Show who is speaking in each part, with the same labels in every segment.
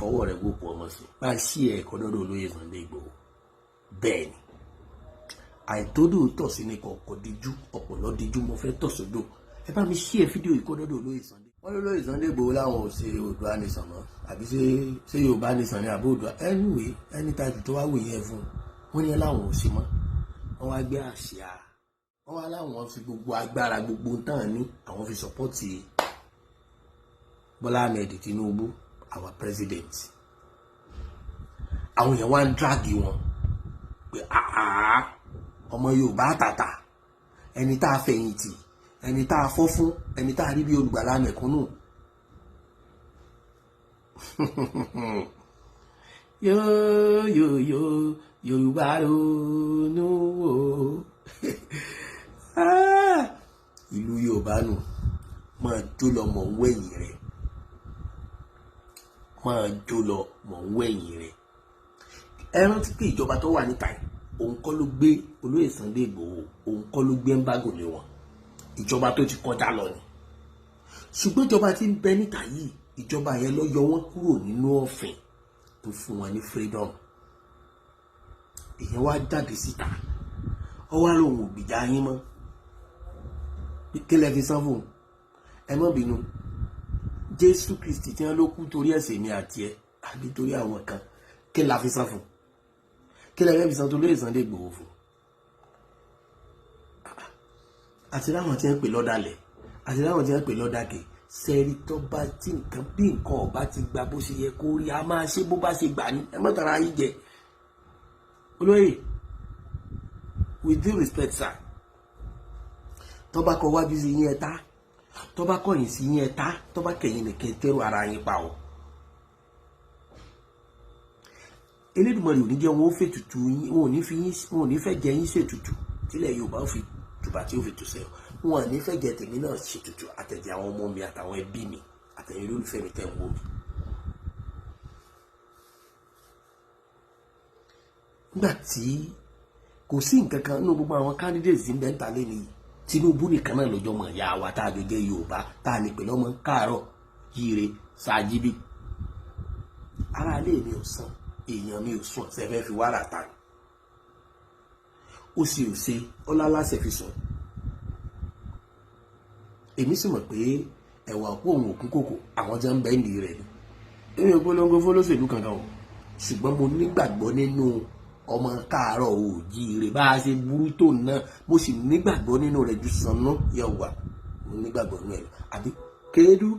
Speaker 1: fọwọ́ rẹ̀ gbòpò ọmọ sí bá ṣí ẹ̀ ẹ̀kọ́ dọ́dọ̀ olóyè Sunday Igboho bẹ́ẹ̀ ni àìtódò tọ̀ sí ní kọ̀ọ̀kọ̀ díjú ọ̀pọ̀lọ́ díjú mo fẹ́ tọ̀ sódò ẹ bá mi ṣí ẹ fídíò ìkọ́ dọ́dọ̀ olóyè Sunday. wọ́n lólóyè Sunday Igboho láwọn ò ṣe Oòduà nation mọ́ àbí ṣé Yorùbá nation ní àbó Oòduà anyway ẹni táìpù tó wá wò yẹn fún wọn ní láwọn ò ṣe mọ́ wọ́n wá gbé àṣà wọ́n wá láwọn fi gbogbo agbára gbogbo tán ní àwọn fi sọpọ́tì Bọ́lá Ahmed Tinubu our president àwọn èèyàn wá ń dráàgì wọn pé ọmọ Yorùbá àtàtà ẹni tá a fẹ̀yìntì ẹni tá a fọ́ fún ẹni tá a rí bí olùgbàlà mẹ̀kúnnù yóò Yorùbá ronú wò ìlú Yorùbá nù máa jó lọ mọ̀ ń wẹ̀yìn rẹ̀ máa jó lọ mọ̀ ń wẹ̀yìn rẹ̀ ẹ rántí pé ìjọba tó wà níta yìí òun kọ́ ló gbé olóyè Sunday Igboho òun kọ́ ló gbé embargo lé wọn ìjọba tó ti kọjá lọ ni ṣùgbọ́n ìjọba tí ń bẹ níta yìí ìjọba yẹn ló yọ wọ́n kúrò nínú òfin tó fún wọn ní freedom ìyẹn wá jáde síta ọ wá lóun ò gbìjà yín mọ́ kí lẹ fi san fún ẹ má bínú Jésù Kristi tí wọ́n ló kú torí ẹ̀ṣẹ̀ mi àti ẹ àbí torí àwọn kan kí la fi san fún kí lẹ fẹ́ fi san tó lóye Sunday Igboho fún àti láwọn tí wọ́n pè lọ́dàlẹ̀ àti láwọn tí wọ́n pè lọ́dàkè sẹ́rí tó bá tí nǹkan bí nǹkan ọba ti gba bó ṣe yẹ kó rí a máa ṣe bó bá ṣe gbà ní ẹ mọ́ tara yín jẹ olóyè with due respect sir tó bá kọ wájú sí yín ẹ̀ta tó bá kọ̀yìn sí yín ẹ̀ta tó bá kẹ̀yìn nìkan tẹ́rù ara yín pa o Elédùmarè ò ní jẹ́ wọn ó fètùtù yín wọn ò ní fẹ́ jẹ yín ṣètùtù tílẹ̀ Yorùbá ó fi tùbà tí ó fi tùsẹ̀ wọn ò ní fẹ́ jẹ tèmi náà ṣètùtù àtẹ̀jẹ̀ àwọn ọmọ mi àtàwọn ẹbí mi àtẹ̀yìn olólùfẹ́ mi tẹ̀ ń wò mí. nígbà tí kò sí nǹkan kan nínú gbogbo àwọn candidates ń bẹ́ ń ta lé ní Tinubu nìkan náà lọ́jọ́ mọ̀ ìyá wa tá a jọ jẹ́ Yorùbá tá a lè pè lọ́mọ káàárọ̀ jíire ṣáàjíbí ara ilé mi ò sàn èèyàn mi ò sùn ọ̀sẹ̀ fẹ́ fi wàrà ta ni ó sì ò ṣe ọlálàṣẹ fi sùn èmi sì mọ̀ pé ẹ̀wà òkú òun òkú kòkò àwọn jẹ́ ń bẹ́ ìlú rẹ̀ ni èmi ò polongo fọlọ́sẹ̀lú kankan o ṣùgbọ́n mo nígbàgbọ́ nínú ọmọ káàárọ̀ oòjíire bá a ṣe burú tó náà mo sì nígbàgbọ́ nínú rẹ̀ ju Sannu Yẹwà mo nígbàgbọ́ nínú ẹ̀ lọ àbí kéédú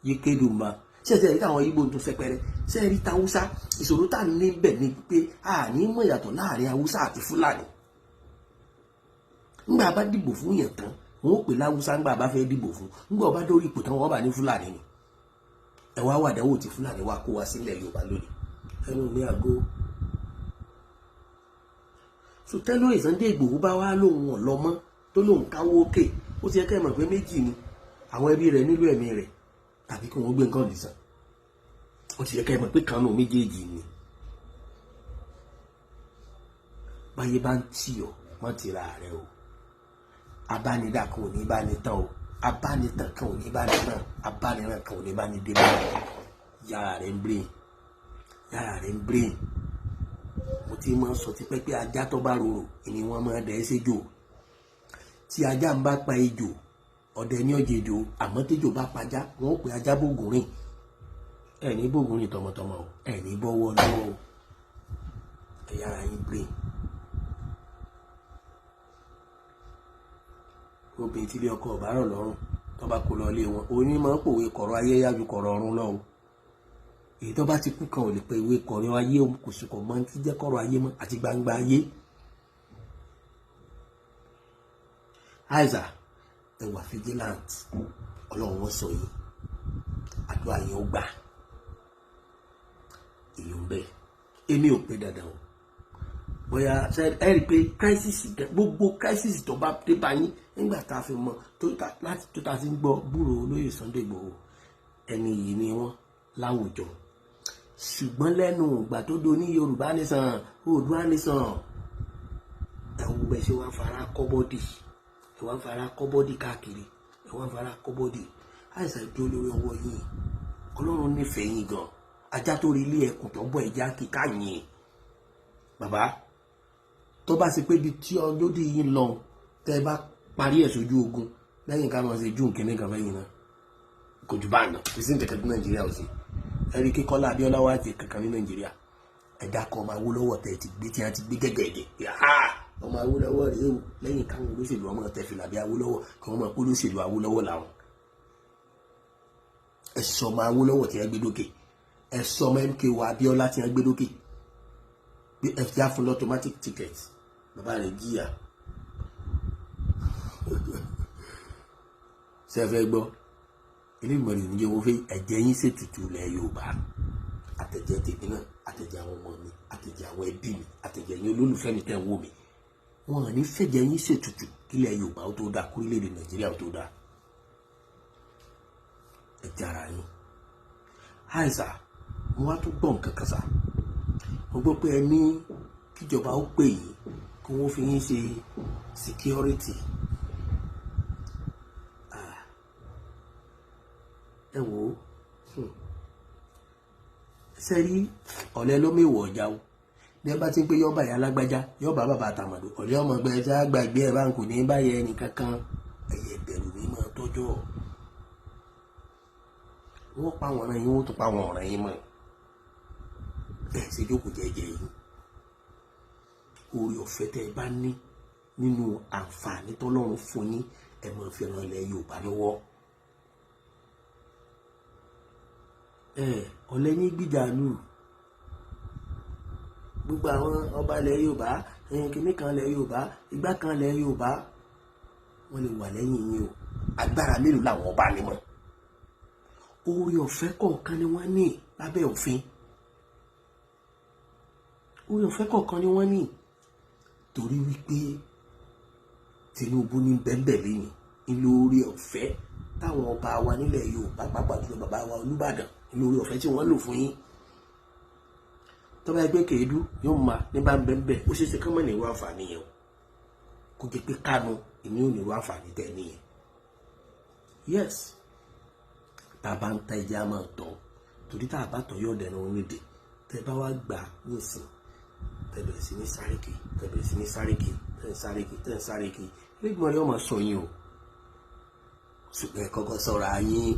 Speaker 1: yé kéédú ma ṣẹ́ẹ̀ṣẹ́ rí táwọn Ìgbò tó sẹpẹrẹ ṣẹ́ẹ̀ rí táwùsá ìṣòro tá níbẹ̀ ni pé a ní mọ̀ ìyàtọ̀ láàrin Haúsá àti Fúlàní ńgbà bá dìbò fún yàn tán wọn ó pè láwùsá ńgbà bá fẹ́ dìbò fún ńgbà bá dórí ipò tán wọn bá ní Fúlàní ni ẹ wá wàdánwò tí Fúlàní wá kó wá sílẹ̀ Yorùbá lónìí ẹnu mi àgó so tẹ́lóyè Sunday Igboho bá wá lóhun ọ̀lọ́mọ́ tó lóhun káwó òkè ó ti yẹ kẹ́ mọ̀ pé méjì ni àwọn ẹbí rẹ̀ nílò ẹ̀mí rẹ̀ tàbí kí wọ́n gbé nǹkan lè sàn ó ti yẹ kẹ́ mọ̀ pé kanú méjèèjì ni báyé bá ń tì ọ́ mọ́ ti ra rẹ̀ o abánidá kan ò ní bá ní tán o abánitàn kan ò ní bá ní tán abániran kan ò ní bá ní dé bá yàrá rẹ̀ ń brain mo ti máa ń sọ ti pẹ́ pé ajá tó bá rorò ni wọ́n máa dẹ̀ ẹ́ séjò tí ajá ń bá pa ejò ọdẹ ní ọjọ́ ejò àmọ́ tẹ́jò bá pajá wọ́n ó pe ajá bógun rìn ẹ̀ ní bógun rìn tọmọtọmọ o ẹ̀ ní bọ́wọ́ lọ́wọ́ o ẹ̀yà ara yín brain obìnrin tí ilé ọkọ ọ̀bá rọ̀ lọ́rùn tó bá kó lọ ilé wọn oní máa ń pòwe kọ̀rọ̀ ayé yájú kọ̀rọ̀ ọ̀run lọ́wọ́ èyí tó bá ti kú kan ò lè pe ìwé kọ̀rọ̀ ayé kò sì kọ̀ mọ́ tí jẹ́ kọ̀rọ̀ ayé mọ́ àti gbangba ayé. àìsà ẹwà vigilant ọlọ́run wọn sọ yìí àdúrà yẹn ó gbà èyí ń bẹ èmi ò pé dandan o bóyá ẹ rí i pé crisis gbogbo crisis tó bá dé bá yín nígbà tá a fi mọ láti tó ta ti ń gbọ́ gbúròó olóyè Sunday Igboho ẹni yìí ni wọ́n láwùjọ ṣùgbọ́n lẹ́nu ìgbà tó do ní Yorùbá nìsan Oòduà nìsan ẹ̀wọ̀n bẹ́ẹ̀ ṣe wá fara kọ́bọ́dì ẹ̀wọ̀n fara kọ́bọ́dì káàkiri ẹ̀wọ̀n fara kọ́bọ́dì àìsàn ìdúró lórí ọwọ́ yìí Ọlọ́run nífẹ̀ẹ́ yín gan ajá tó rí ilé ẹkùn tó bọ̀ ẹja kíkà yìn bàbá tó bá ṣe pé ibi tí ọlọ́dẹ yìí lọ tẹ́ bá parí ẹ̀ sójú ogun lẹ́yìn ká máa ṣe jù kínní kan fẹ́yìn náà kò jù bá àná kò sí nǹkan tí Nàìjíríà ò sí ẹ̀rí kíkọ́lá Abíọ́lá wá ti kankan ní Nàìjíríà ẹ̀dá kan ọmọ Awólọ́wọ̀ tẹ̀ ti gbé tí wọ́n ti gbé gẹ́gẹ́gẹ́ ọmọ Awólọ́wọ̀ rèé o lẹ́yìn káwọn olóṣèlú ọmọ tẹ̀ fìlà bí Awólọ́wọ̀ kí wọ́n máa kó olóṣèlú Awólọ́wọ̀ làwọn ẹ̀sọ́ ọmọ Awólọ́wọ̀ tí wọ́n gbé dókè ẹ̀sọ́ ọmọ MKO Abíọ́lá tí wọ́n gbé dókè bí ẹ̀fíà fún automatic ticket bàbá rẹ̀ jìyà sẹ́fẹ́ gbọ́ ilé ìmọ̀ràn ìníjẹ́ wọ́n fẹ́ ẹ̀jẹ̀ yín ṣètùtù ilẹ̀ Yorùbá àtẹ̀jẹ̀ tèmi náà àtẹ̀jẹ̀ àwọn ọmọ mi àtẹ̀jẹ̀ àwọn ẹbí mi àtẹ̀jẹ̀ yín olólùfẹ́ mi tẹ́ ń wò mí wọn ní fẹ̀jẹ̀ yín ṣètùtù kílẹ̀ Yorùbá ó tó dáa kórílẹ̀-èdè Nàìjíríà ó tó dáa ẹ̀jẹ̀ ara yín àìsà mo wá tó gbọ́ nǹkan kan sà mo gbọ́ pé ẹ ní kíjọba ó pè yín kí wọ́n fi yín ṣe security ẹ wò ó sẹ́rí ọ̀lẹ́ ló mẹ́wọ̀ ọjà o bí ẹ bá ti ń pé yọ́ọ̀bà yà lágbájá yọ́ọ̀bà bàbá àtàmọ̀dò ọ̀lẹ́ ọmọ ẹgbẹ́ ẹja gbàgbé ẹ̀ bá ń kò ní báyẹ̀ ẹnì kankan ẹ̀yẹ bẹ̀rù ní máa tọ́jọ́ wọ́n pa àwọn ọ̀ràn yín wọ́n tún pa àwọn ọ̀ràn yín mọ́ ẹ̀ ṣe jókòó jẹ́jẹ́ yìí orí ọ̀fẹ́ tẹ́ ẹ bá ní nínú àǹfààní tọ́lọ́run fún yín ẹ máa fi ran ilẹ̀ Yorùbá lọ́wọ́ ọ̀lẹ́ yín gbìjà lù gbogbo àwọn ọba ilẹ̀ Yorùbá kìnnì kan ilẹ̀ Yorùbá igbá kan ilẹ̀ Yorùbá wọ́n lè wà lẹ́yìn yín o agbára mélòó làwọn ọba ní mọ́ orí ọ̀fẹ́ kọ̀ọ̀kan ni wọ́n ní lábẹ́ òfin orí ọ̀fẹ́ kọ̀ọ̀kan ni wọ́n ní torí wípé Tinubu ní bẹ́ẹ̀bẹ̀ lẹ́yìn ìlú orí ọ̀fẹ́ táwọn ọba wa nílẹ̀ Yorùbá pàápàá jùlọ bàbá wa Olúbàdàn ìlú orí ọ̀fẹ́ tí wọ́n lò fún yín tọ́ba ẹgbẹ́ Kèédú yóò máa ní bá bẹ́ẹ̀bẹ̀ ó ṣeéṣe kí wọ́n ní irú àǹfààní yẹn o kò jẹ́ pé Kánú ìní ò ní irú àǹfààní tẹ̀ nìyẹn yes bàbá ń ta ẹja máa tọ́ torí tá a bá tọ́ yóò dẹnu onídìí tẹ bá wá gbà nísìn tẹ bẹ̀rẹ̀ sí ní sáréèkì tẹ bẹ̀rẹ̀ sí ní sáréèkì tẹ ń sáréèkì tẹ ń sáréèkì lẹ́gbọ̀n rẹ̀ ọmọ sọ yín o ṣùgbọ́n ẹ kọ́kọ́ sọ̀rọ̀ ayín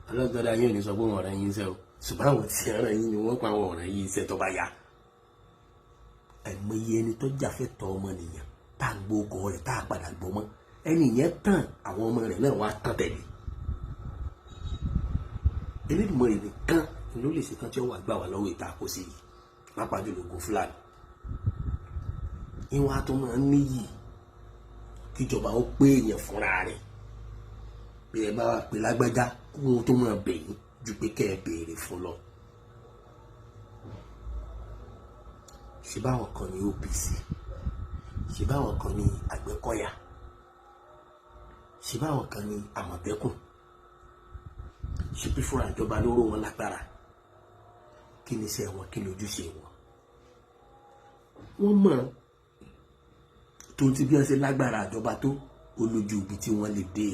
Speaker 1: ọlọ́gbọ́dá yín ò ní sọ pé wọ́n rẹ̀ yín iṣẹ́ o ṣùgbọ́n àwọn tí ara yín ni wọ́n pa àwọn ọ̀rẹ́ yín iṣẹ́ tó bá yá ẹ̀mọye ẹni tó jàfẹ́tọ̀ọ́ ọmọnìyàn tá a gbóògùn rẹ̀ tá a padà gbọ́ mọ́ ẹni yẹn tàn àwọn ọmọ rẹ̀ náà wá tán tẹ̀lé Elédùmarè nìkan ló lè ṣetán tí ó wà gbà wá lọ́wọ́ ìta kó sí yìí pápá jùlọ ogun Fúlàní ìwọ̀n àtọ́ máa ń níyì kíjọba ó pé èèyàn fúnra rẹ̀ bí ẹ bá wà pé lágbájá ohun tó máa bẹ̀yìn ju pé kẹ́ ẹ béèrè fún lọ ṣe báwọn kan ní OPC ṣe báwọn kan ní Àgbẹ̀kọ̀yà ṣe báwọn kan ní Àmọ̀tẹ́kùn ṣe pé fúnra ìjọba ló ró wọn lágbára kí ni iṣẹ́ wọn kí ni ojúṣe wọn wọ́n mọ̀ tó ti bí wọ́n ṣe lágbára ìjọba tó olójú ibi tí wọ́n lè dé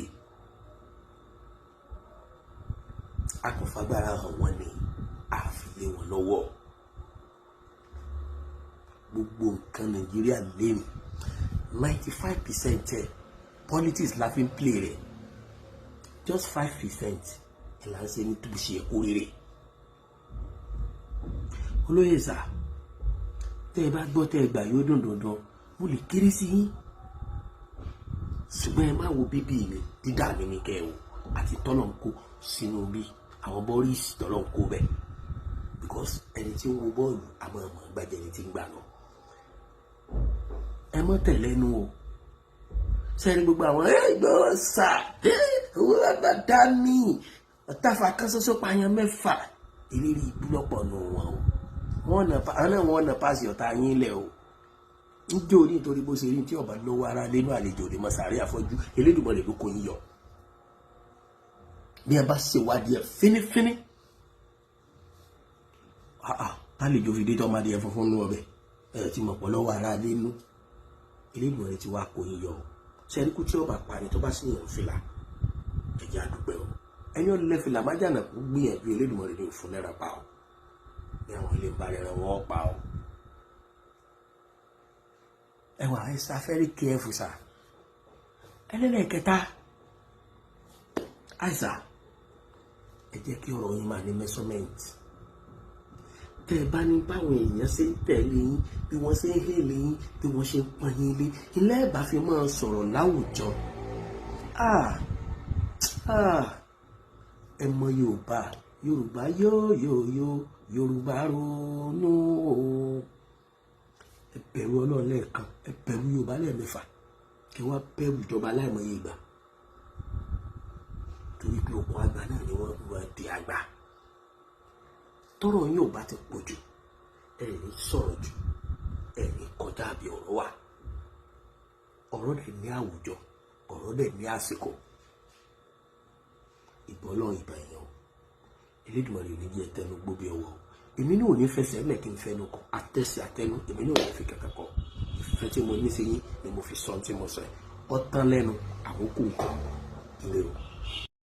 Speaker 1: akọ̀fagbára hàn wọ́n ní àfilé wọn lọ́wọ́ gbogbo nǹkan Nàìjíríà lẹ́nu 95% politics la fi ń play rẹ̀ just 5% ìlànà ṣe ní tó ṣe kó rere olóyè sà tẹ́ ẹ bá gbọ́ tẹ́ ẹ gbà yóò dùn dandan mo lè kéré sí yín ṣùgbọ́n ẹ má wo bíbí mi dídà mi ní kẹ́ ẹ wò àti tọ́lọ̀ ń kó sínú bí àwọn bọ́ọ̀lìsì tọ́lọ̀ ń kó bẹ́ẹ̀ because ẹni tí ń wo bọ́ọ̀lù àmọ́ àmọ́ gbàjẹ́ ẹni tí ń gbà náà ẹ mọ́ tẹ̀lẹ́nu o sẹ́ni gbogbo àwọn ẹgbẹ́ sà owó àgbàdá mi ọ̀tàfà kan ṣoṣo pààyàn mẹ́fà ìrírí ìbúlọ̀pọ̀ nù wọn o wọ́n nà pàṣẹ ọ̀tá yín lẹ̀ o ń jó ní nítorí bó ṣe rí tí ọba lọ́wọ́ ara lẹ́nu àlejò rẹ̀ mọ́sàárì àfọ́jú Elédùmarè ló kó yín yọ bí ẹ bá ṣèwádìí ẹ fínífíní tálejò fi dé tọ́mọdé ẹ funfun nú ọbẹ̀ ẹ ti mọ̀ pọ̀ lọ́wọ́ ara lẹ́nu Elédùmarè ti wá kó yín yọ o sẹ́ni kú tí ọba parí tó bá sì yàn fìlà ẹ̀jẹ̀ àdúgbò o ẹni ó lè fìlà májànà kó gbìyànjú Elédùmarè ní òfun lẹ́ra pa ọ́ ní àwọn ilé ń bá rẹ̀ wọ́n pa ọ́. ẹwà ẹ̀sà very careful sà. ẹlẹ́lẹ́kẹta àìsà ẹ jẹ́ kí ọ̀rọ̀ yín máa ní measurement. tẹ́ ẹ bá ní báwọn èèyàn ṣe ń tẹ̀lé yín bí wọ́n ṣe ń hélé yín bí wọ́n ṣe ń pọ́n yín lé ilé ẹ̀ bá fi máa sọ̀rọ̀ láwùjọ. ẹ mọ Yorùbá Yorùbá ronú o. ẹ bẹ̀rù Ọlọ́run lẹ́ẹ̀kan, ẹ bẹ̀rù Yorùbá lẹ́ẹ̀mẹ́fà, kí wọ́n bẹ̀rù ìjọba láìmọye ìgbà. torí pé okùn àgbà náà ni wọ́n di àgbà. tọ́rọ̀ yín ò bá ti pọ̀ jù ẹ ní sọ̀rọ̀ jù ẹ ní kọjá bí ọ̀rọ̀ wà. ọ̀rọ̀ dẹ̀ ní àwùjọ, ọ̀rọ̀ dẹ̀ ní àsìkò. ìbọn Ọlọ́run ìbà èèyàn Elédùmarè ò ní jẹ́ ẹtẹnu gbó bí ọwọ́. èmi náà ò ní fẹsẹ̀ ẹ̀lẹ́ kí n fẹnu kọ àtẹ̀sí àtẹnu, èmi náà ò ní fi kankan kọ. ìfẹ́ tí mo ní sí yín ni mo fi sọ ohun tí mo sọ ẹ̀. ó tán lẹ́nu àkókò nǹkan ilé o.